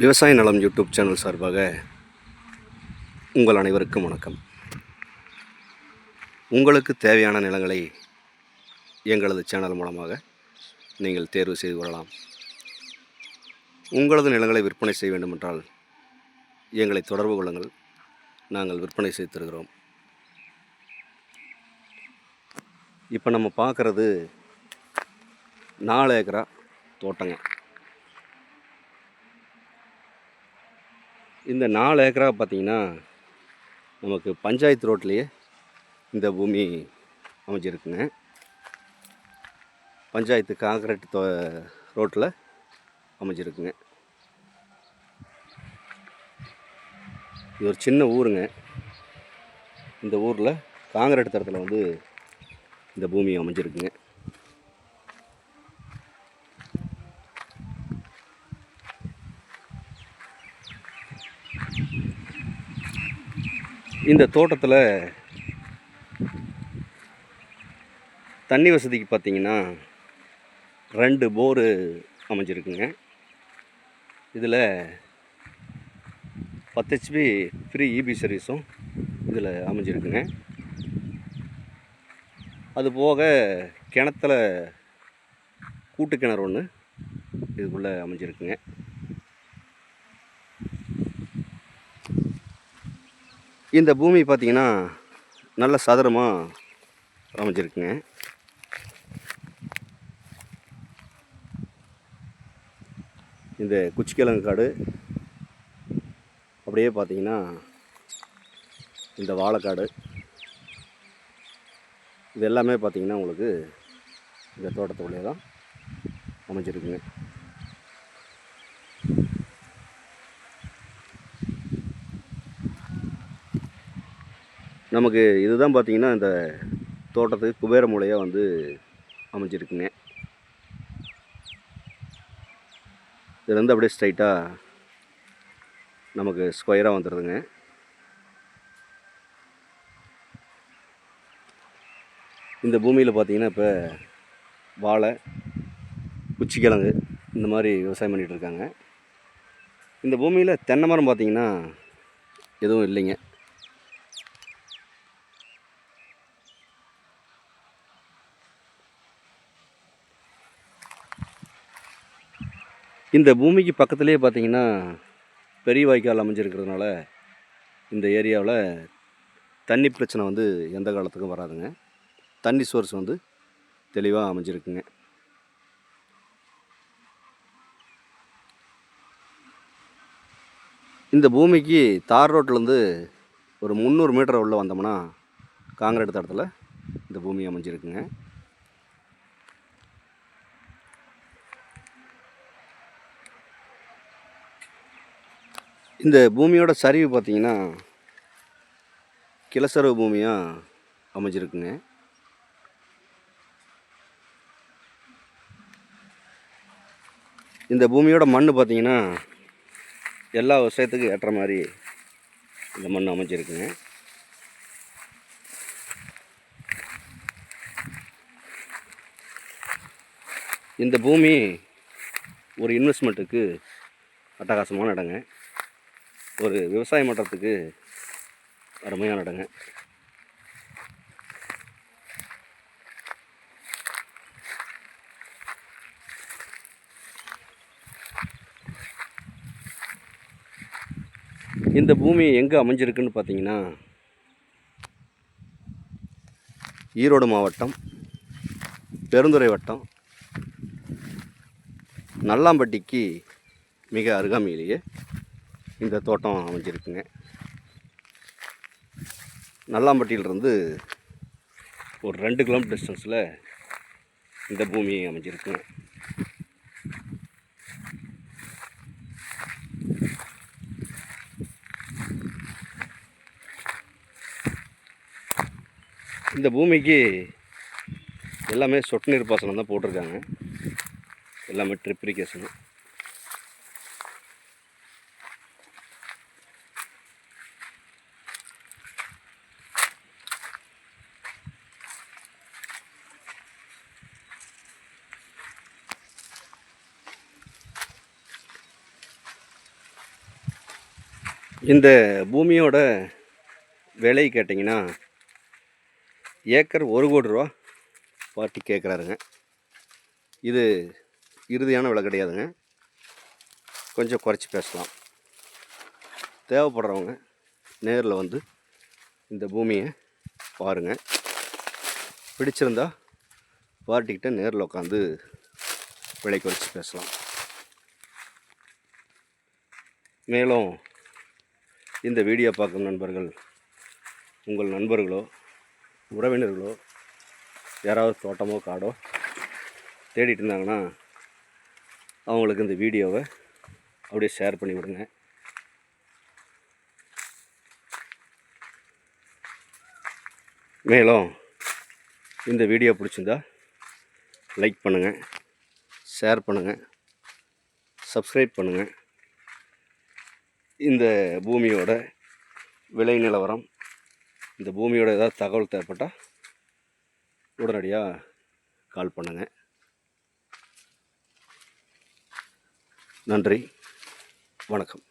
விவசாய நலம் YouTube channel சார்பாக உங்கள் அனைவருக்கும் வணக்கம். உங்களுக்கு தேவையான நிலங்களை எங்களது சேனல் மூலமாக நீங்கள் தேர்வு செய்து கொள்ளலாம். உங்களது நிலங்களை விற்பனை செய்ய வேண்டுமென்றால் எங்களை தொடர்பு கொள்ளுங்கள். நாங்கள் விற்பனை செய்து தருகிறோம். இப்போ நம்ம பார்க்குறது 4 ஏக்கரா தோட்டங்க. இந்த 4 ஏக்கரா பார்த்திங்கன்னா நமக்கு பஞ்சாயத்து ரோட்லேயே இந்த பூமி அமைஞ்சிருக்குங்க. பஞ்சாயத்து காங்கிரீட் ரோட்டில் அமைஞ்சிருக்குங்க. இது ஒரு சின்ன ஊருங்க. இந்த ஊரில் காங்கிரீட் தரத்தில் வந்து இந்த பூமி அமைஞ்சிருக்குங்க. இந்த தோட்டத்தில் தண்ணி வசதிக்கு பார்த்திங்கன்னா 2 போரு அமைஞ்சிருக்குங்க. இதில் 10 HP ஃப்ரீ இபி சர்வீஸும் இதில் அமைஞ்சிருக்குங்க. அது போக கிணத்துல கூட்டு கிணறு ஒன்று இதுக்குள்ளே அமைஞ்சிருக்குங்க. இந்த பூமி பார்த்திங்கன்னா நல்ல சதுரமாக அமைஞ்சிருக்குங்க. இந்த குச்சிக்கிழங்கு காடு அப்படியே பார்த்திங்கன்னா இந்த வாழைக்காடு இது எல்லாமே பார்த்திங்கன்னா உங்களுக்கு இந்த தோட்டத்துக்குள்ளே தான் அமைஞ்சிருக்குங்க. நமக்கு இதுதான் பார்த்திங்கன்னா இந்த தோட்டத்துக்கு குபேர மூலையாக வந்து அமைஞ்சிருக்குங்க. இதுலேருந்து அப்படியே ஸ்ட்ரைட்டாக நமக்கு ஸ்கொயராக வந்துடுதுங்க. இந்த பூமியில் பார்த்திங்கன்னா இப்போ வாழை, குச்சிக்கிழங்கு இந்த மாதிரி விவசாயம் பண்ணிகிட்டு இருக்காங்க. இந்த பூமியில் தென்னை மரம் பார்த்திங்கன்னா எதுவும் இல்லைங்க. இந்த பூமிக்கு பக்கத்துலேயே பார்த்திங்கன்னா பெரிய வாய்க்கால் அமைஞ்சிருக்கிறதுனால இந்த ஏரியாவில் தண்ணி பிரச்சனை வந்து எந்த காலத்துக்கும் வராதுங்க. தண்ணி சோர்ஸ் வந்து தெளிவாக அமைஞ்சிருக்குங்க. இந்த பூமிக்கு தார் ரோட்லேருந்து ஒரு 300 மீட்டர் உள்ளே வந்தோம்னா காங்கிரீட் தடத்தில் இந்த பூமி அமைஞ்சிருக்குங்க. இந்த பூமியோட சரிவு பார்த்திங்கன்னா கிளசரவு பூமியாக அமைஞ்சிருக்குங்க. இந்த பூமியோட மண் பார்த்திங்கன்னா எல்லா விவசாயத்துக்கும் ஏற்ற மாதிரி இந்த மண் அமைஞ்சிருக்குங்க. இந்த பூமி ஒரு இன்வெஸ்ட்மெண்ட்டுக்கு அட்டகாசமான இடங்க. ஒரு விவசாயம் பண்ணுறதுக்கு அருமையான இடங்க. இந்த பூமி எங்கே அமைஞ்சிருக்குன்னு பார்த்தீங்கன்னா ஈரோடு மாவட்டம் பெருந்துறை வட்டம் நல்லாம்பட்டிக்கு மிக அருகாமையிலேயே இந்த தோட்டம் அமைஞ்சிருக்குங்க. நல்லாம்பட்டியிலிருந்து ஒரு 2 கிலோமீட்டர் டிஸ்டன்ஸில் இந்த பூமி அமைஞ்சிருக்குங்க. இந்த பூமிக்கு எல்லாமே சொட்டு நீர் பாசனம் தான் போட்டிருக்காங்க. எல்லாமே ட்ரிப் இரிகேஷனு. இந்த பூமியோட விலை கேட்டிங்கன்னா ஏக்கர் 1,00,00,000 பார்ட்டி கேட்குறாருங்க. இது இறுதியான விலை கிடையாதுங்க, கொஞ்சம் குறைச்சி பேசலாம். தேவைப்படுறவங்க நேரில் வந்து இந்த பூமியை பாருங்கள். பிடிச்சிருந்தா பார்ட்டிக்கிட்ட நேரில் உட்காந்து விலை குறைச்சி பேசலாம். மேலும் இந்த வீடியோ பார்க்கும் நண்பர்கள் உங்கள் நண்பர்களோ உறவினர்களோ யாராவது தோட்டமோ காடோ தேடிட்டு இருந்தாங்கன்னா அவங்களுக்கு இந்த வீடியோவை அப்படியே ஷேர் பண்ணி விடுங்க. மேலும் இந்த வீடியோ பிடிச்சிருந்தா லைக் பண்ணுங்கள், ஷேர் பண்ணுங்கள், சப்ஸ்கிரைப் பண்ணுங்கள். இந்த பூமியோட விலை நிலவரம், இந்த பூமியோட ஏதாவது தகவல் தேவைப்பட்டால் உடனடியாக கால் பண்ணுங்கள். நன்றி, வணக்கம்.